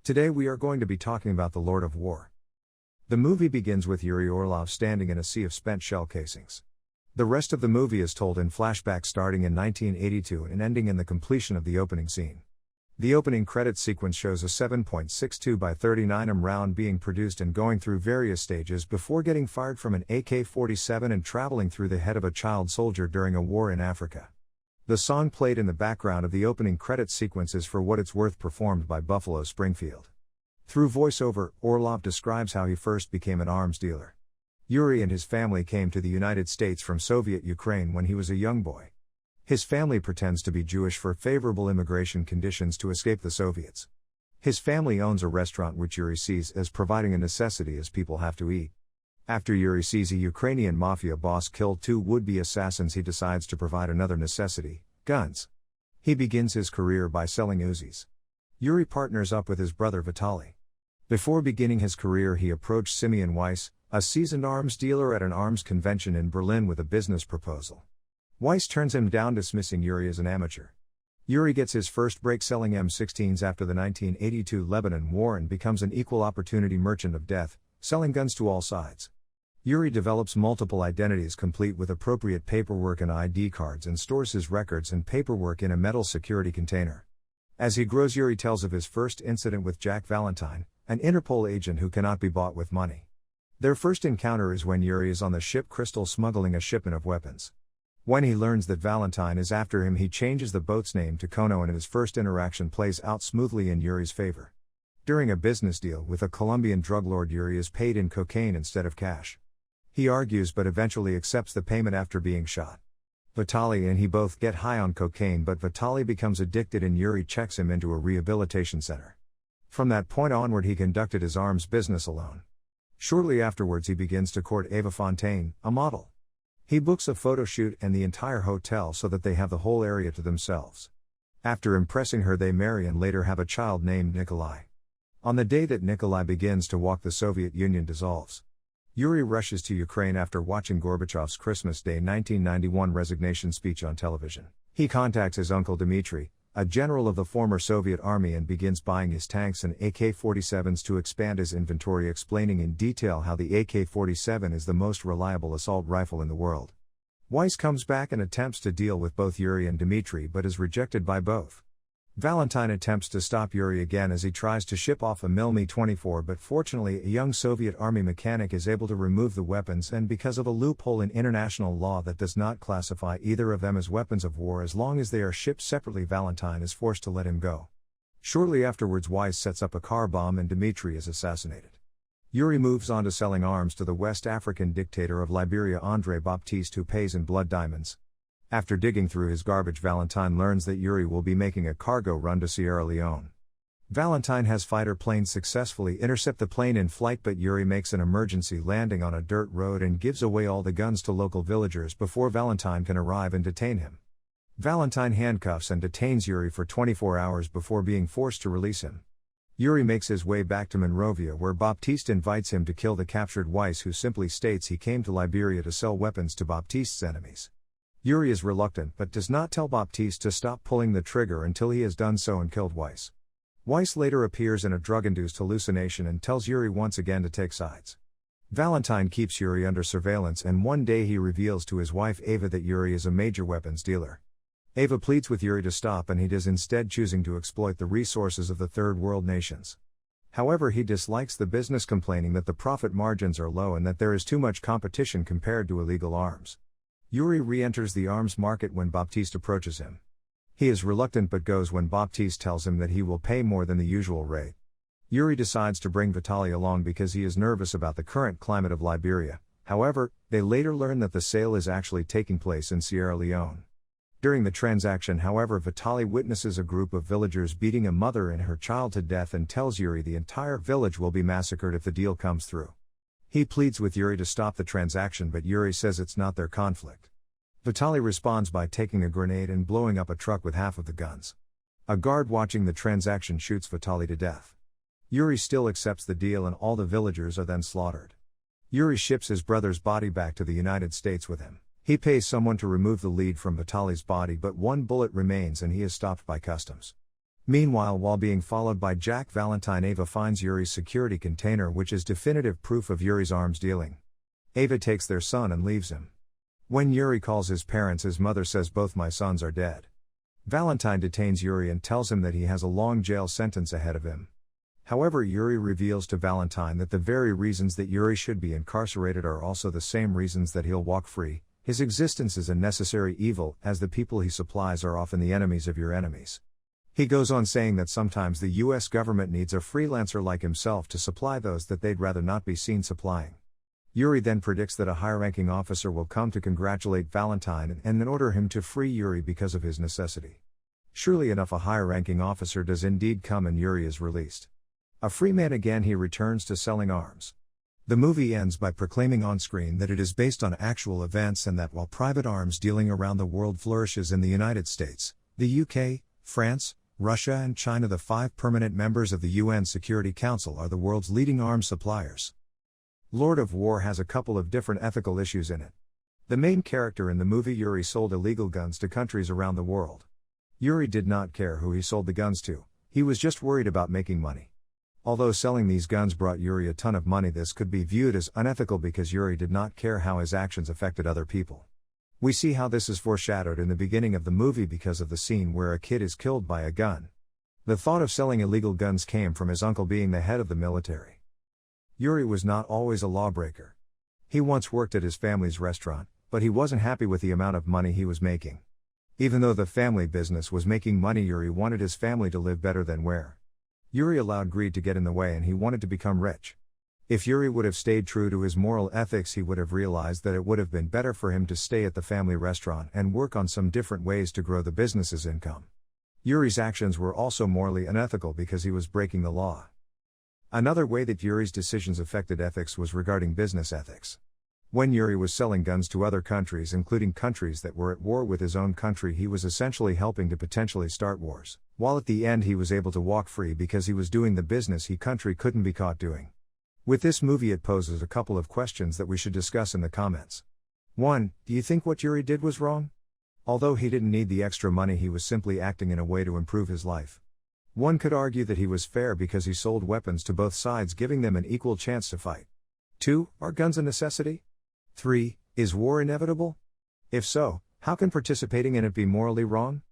Today we are going to be talking about The Lord of War. The movie begins with Yuri Orlov standing in a sea of spent shell casings. The rest of the movie is told in flashback starting in 1982 and ending in the completion of the opening scene. The opening credits sequence shows a 7.62 by 39mm round being produced and going through various stages before getting fired from an AK-47 and traveling through the head of a child soldier during a war in Africa. The song played in the background of the opening credits sequence is For What It's Worth, performed by Buffalo Springfield. Through voiceover, Orlov describes how he first became an arms dealer. Yuri and his family came to the United States from Soviet Ukraine when he was a young boy. His family pretends to be Jewish for favorable immigration conditions to escape the Soviets. His family owns a restaurant which Yuri sees as providing a necessity as people have to eat. After Yuri sees a Ukrainian mafia boss kill two would-be assassins, he decides to provide another necessity: guns. He begins his career by selling Uzis. Yuri partners up with his brother Vitaly. Before beginning his career, he approached Simeon Weiss, a seasoned arms dealer at an arms convention in Berlin, with a business proposal. Weiss turns him down, dismissing Yuri as an amateur. Yuri gets his first break selling M16s after the 1982 Lebanon War and becomes an equal opportunity merchant of death, selling guns to all sides. Yuri develops multiple identities complete with appropriate paperwork and ID cards and stores his records and paperwork in a metal security container. As he grows, Yuri tells of his first incident with Jack Valentine, an Interpol agent who cannot be bought with money. Their first encounter is when Yuri is on the ship Crystal smuggling a shipment of weapons. When he learns that Valentine is after him, he changes the boat's name to Kono, and his first interaction plays out smoothly in Yuri's favor. During a business deal with a Colombian drug lord, Yuri is paid in cocaine instead of cash. He argues but eventually accepts the payment after being shot. Vitaly and he both get high on cocaine, but Vitaly becomes addicted and Yuri checks him into a rehabilitation center. From that point onward, he conducted his arms business alone. Shortly afterwards, he begins to court Eva Fontaine, a model. He books a photo shoot and the entire hotel so that they have the whole area to themselves. After impressing her, they marry and later have a child named Nikolai. On the day that Nikolai begins to walk, the Soviet Union dissolves. Yuri rushes to Ukraine after watching Gorbachev's Christmas Day 1991 resignation speech on television. He contacts his uncle Dmitry, a general of the former Soviet army, and begins buying his tanks and AK-47s to expand his inventory, explaining in detail how the AK-47 is the most reliable assault rifle in the world. Weiss comes back and attempts to deal with both Yuri and Dmitry but is rejected by both. Valentine attempts to stop Yuri again as he tries to ship off a Mi-24, but fortunately a young Soviet army mechanic is able to remove the weapons, and because of a loophole in international law that does not classify either of them as weapons of war as long as they are shipped separately, Valentine is forced to let him go. Shortly afterwards, Weiss sets up a car bomb and Dmitry is assassinated. Yuri moves on to selling arms to the West African dictator of Liberia, André Baptiste, who pays in blood diamonds. After digging through his garbage, Valentine learns that Yuri will be making a cargo run to Sierra Leone. Valentine has fighter planes successfully intercept the plane in flight, but Yuri makes an emergency landing on a dirt road and gives away all the guns to local villagers before Valentine can arrive and detain him. Valentine handcuffs and detains Yuri for 24 hours before being forced to release him. Yuri makes his way back to Monrovia, where Baptiste invites him to kill the captured Weiss, who simply states he came to Liberia to sell weapons to Baptiste's enemies. Yuri is reluctant but does not tell Baptiste to stop pulling the trigger until he has done so and killed Weiss. Weiss later appears in a drug-induced hallucination and tells Yuri once again to take sides. Valentine keeps Yuri under surveillance, and one day he reveals to his wife Eva that Yuri is a major weapons dealer. Eva pleads with Yuri to stop, and he does, instead choosing to exploit the resources of the third world nations. However, he dislikes the business, complaining that the profit margins are low and that there is too much competition compared to illegal arms. Yuri re-enters the arms market when Baptiste approaches him. He is reluctant but goes when Baptiste tells him that he will pay more than the usual rate. Yuri decides to bring Vitaly along because he is nervous about the current climate of Liberia. However, they later learn that the sale is actually taking place in Sierra Leone. During the transaction, however, Vitaly witnesses a group of villagers beating a mother and her child to death and tells Yuri the entire village will be massacred if the deal comes through. He pleads with Yuri to stop the transaction, but Yuri says it's not their conflict. Vitaly responds by taking a grenade and blowing up a truck with half of the guns. A guard watching the transaction shoots Vitaly to death. Yuri still accepts the deal and all the villagers are then slaughtered. Yuri ships his brother's body back to the United States with him. He pays someone to remove the lead from Vitaly's body, but one bullet remains and he is stopped by customs. Meanwhile, while being followed by Jack Valentine, Ava finds Yuri's security container, which is definitive proof of Yuri's arms dealing. Ava takes their son and leaves him. When Yuri calls his parents, his mother says both my sons are dead. Valentine detains Yuri and tells him that he has a long jail sentence ahead of him. However, Yuri reveals to Valentine that the very reasons that Yuri should be incarcerated are also the same reasons that he'll walk free. His existence is a necessary evil, as the people he supplies are often the enemies of your enemies. He goes on saying that sometimes the US government needs a freelancer like himself to supply those that they'd rather not be seen supplying. Yuri then predicts that a high-ranking officer will come to congratulate Valentine and then order him to free Yuri because of his necessity. Surely enough, a high-ranking officer does indeed come and Yuri is released. A free man again, he returns to selling arms. The movie ends by proclaiming on screen that it is based on actual events and that while private arms dealing around the world flourishes in the United States, the UK, France, Russia and China, the 5 permanent members of the UN Security Council, are the world's leading arms suppliers. Lord of War has a couple of different ethical issues in it. The main character in the movie, Yuri, sold illegal guns to countries around the world. Yuri did not care who he sold the guns to, he was just worried about making money. Although selling these guns brought Yuri a ton of money, this could be viewed as unethical because Yuri did not care how his actions affected other people. We see how this is foreshadowed in the beginning of the movie because of the scene where a kid is killed by a gun. The thought of selling illegal guns came from his uncle being the head of the military. Yuri was not always a lawbreaker. He once worked at his family's restaurant, but he wasn't happy with the amount of money he was making. Even though the family business was making money, Yuri wanted his family to live better than where. Yuri allowed greed to get in the way and he wanted to become rich. If Yuri would have stayed true to his moral ethics, he would have realized that it would have been better for him to stay at the family restaurant and work on some different ways to grow the business's income. Yuri's actions were also morally unethical because he was breaking the law. Another way that Yuri's decisions affected ethics was regarding business ethics. When Yuri was selling guns to other countries, including countries that were at war with his own country, he was essentially helping to potentially start wars, while at the end he was able to walk free because he was doing the business his country couldn't be caught doing. With this movie, it poses a couple of questions that we should discuss in the comments. 1. Do you think what Yuri did was wrong? Although he didn't need the extra money, he was simply acting in a way to improve his life. One could argue that he was fair because he sold weapons to both sides, giving them an equal chance to fight. 2. Are guns a necessity? 3. Is war inevitable? If so, how can participating in it be morally wrong?